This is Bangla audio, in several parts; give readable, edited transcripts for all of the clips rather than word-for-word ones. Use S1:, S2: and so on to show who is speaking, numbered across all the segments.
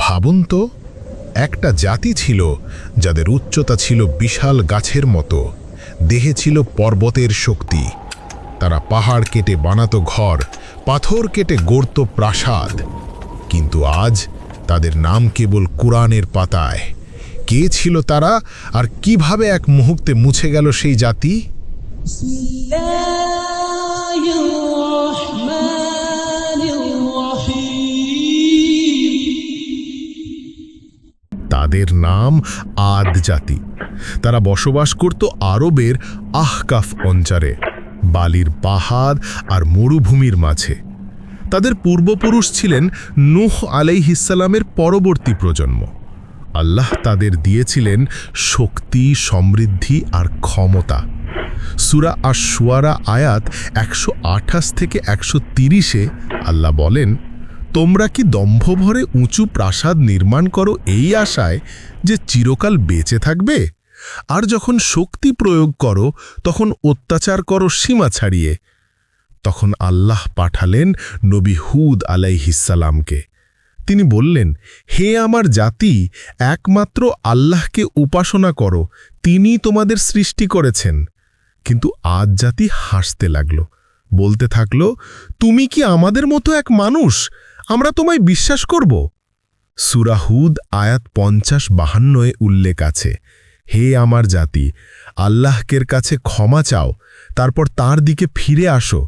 S1: ভাবুন তো, একটা জাতি ছিল যাদের উচ্চতা ছিল বিশাল গাছের মতো, দেহে ছিল পর্বতের শক্তি। তারা পাহাড় কেটে বানাতো ঘর, পাথর কেটে গড়ত প্রাসাদ। কিন্তু আজ তাদের নাম কেবল কুরআনের পাতায়। কে ছিল তারা, আর কিভাবে এক মুহূর্তে মুছে গেল সেই জাতি? তাদের নাম আদ জাতি। তারা বসবাস করত আরবের আহকাফ অঞ্চলে, বালির পাহাড় আর মরুভূমির মাঝে। তাদের পূর্বপুরুষ ছিলেন নূহ আলাইহিসসালামের পরবর্তী প্রজন্ম। আল্লাহ তাদের দিয়েছিলেন শক্তি, সমৃদ্ধি আর ক্ষমতা। সূরা আশ-শুআরা আয়াত 128 থেকে 130-এ আল্লাহ বলেন, তোমরা কি দম্ভ ভরে উঁচু প্রাসাদ নির্মাণ করো এই আশায় যে চিরকাল বেঁচে থাকবে? আর যখন শক্তি প্রয়োগ করো তখন অত্যাচার করো সীমা ছাড়িয়ে। তখন আল্লাহ পাঠালেন নবী হুদ আলাইহিসসালামকে। তিনি বললেন, হে আমার জাতি, একমাত্র আল্লাহকে উপাসনা করো, তিনি তোমাদের সৃষ্টি করেছেন। কিন্তু আদ জাতি হাসতে লাগল, বলতে থাকল, তুমি কি আমাদের মতো এক মানুষ? আমরা তোমায় বিশ্বাস করব? সূরা হুদ আয়াত 50-52-এ উল্লেখ আছে, হে আমার জাতি, আল্লাহর কাছে ক্ষমা চাও, তারপর তার দিকে ফিরে আসো।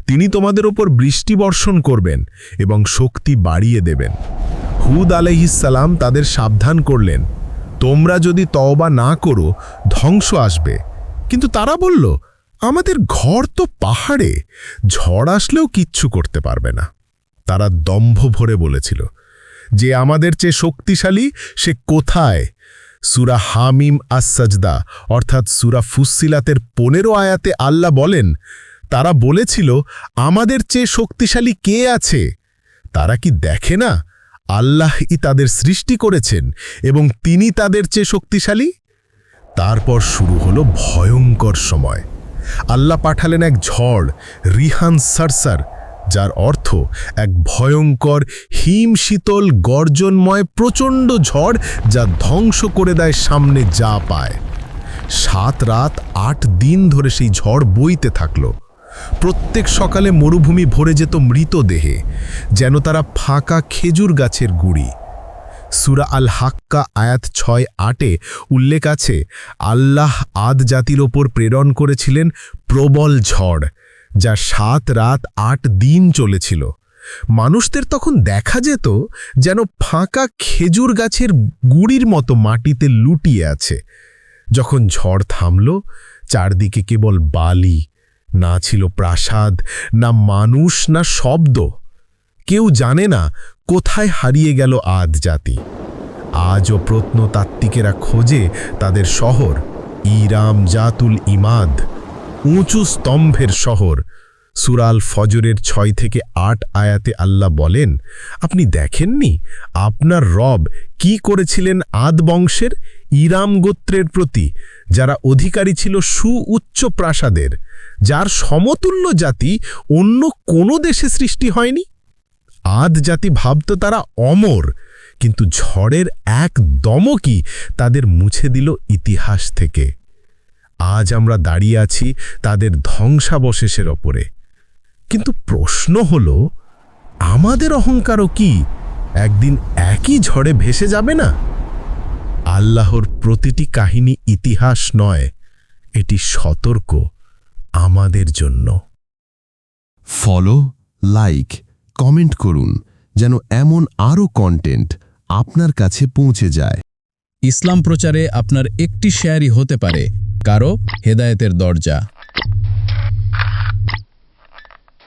S1: তিনি তোমাদের ওপর বৃষ্টি বর্ষণ করবেন এবং শক্তি বাড়িয়ে দেবেন। হুদ আলাইহিসসালাম তাদের সাবধান করলেন, তোমরা যদি তওবা না করো ধ্বংস আসবে। কিন্তু তারা বলল, আমাদের ঘর তো পাহাড়ে, ঝড় আসলেও কিচ্ছু করতে পারবে না। তারা দম্ভ ভরে বলেছিল, যে আমাদের চেয়ে শক্তিশালী সে কোথায়? সূরা হামিম আস-সাজদা অর্থাৎ সূরা ফুসসিলাতের 15 আয়াতে আল্লাহ বলেন, তারা বলেছিল, আমাদের চেয়ে শক্তিশালী কে আছে? তারা কি দেখে না আল্লাহই তাদের সৃষ্টি করেছেন এবং তিনি তাদের চেয়ে শক্তিশালী? তারপর শুরু হলো ভয়ঙ্কর সময়। আল্লাহ পাঠালেন এক ঝড়, রিহান সারসার, যার অর্থ এক ভয়ঙ্কর হিমশীতল গর্জনময় প্রচণ্ড ঝড়, যা ধ্বংস করে দেয় সামনে যা পায়। 7 রাত 8 দিন ধরে সেই ঝড় বইতে থাকল। প্রত্যেক সকালে মরুভূমি ভরে যেত মৃতদেহে, যেন তারা ফাঁকা খেজুর গাছের গুঁড়ি। সূরা আল হাক্কা আয়াত 6-8-এ উল্লেখ আছে, আল্লাহ আদ জাতির ওপর প্রেরণ করেছিলেন প্রবল ঝড়, যা 7 রাত 8 দিন চলেছিল। মানুষদের তখন দেখা যেত যেন ফাঁকা খেজুর গাছের গুঁড়ির মতো মাটিতে লুটিয়ে আছে। যখন ঝড় থামল, চারদিকে কেবল বালি, না ছিল প্রাসাদ, না মানুষ, না শব্দ। কেউ জানে না কোথায় হারিয়ে গেল আদ জাতি। আজও প্রত্নতাত্ত্বিকেরা খোঁজে তাদের শহর, ইরাম জাতুল ইমাদ, উঁচু স্তম্ভের শহর। সূরা আল ফজরের 6-8 আয়াতে আল্লাহ বলেন, আপনি দেখেননি আপনার রব কি করেছিলেন আদ বংশের, ইরাম গোত্রের প্রতি, যারা অধিকারী ছিল সুউচ্চ প্রাসাদের, যার সমতুল্য জাতি অন্য কোনো দেশে সৃষ্টি হয়নি। আদ জাতি ভাবত তারা অমর, কিন্তু ঝড়ের এক দমকই তাদের মুছে দিল ইতিহাস থেকে। আজ আমরা দাঁড়িয়ে আছি তাদের ধ্বংসাবশেষের ওপরে। কিন্তু প্রশ্ন হলো, আমাদের অহংকারও কি একদিন একই ঝড়ে ভেসে যাবে না? আল্লাহর প্রতিটি কাহিনী ইতিহাস নয়, এটি সতর্ক আমাদের জন্য।
S2: ফলো, লাইক, কমেন্ট করুন, যেন এমন আরও কন্টেন্ট আপনার কাছে পৌঁছে যায়।
S3: ইসলাম প্রচারে আপনার একটি শেয়ারই হতে পারে কারো হেদায়েতের দরজা।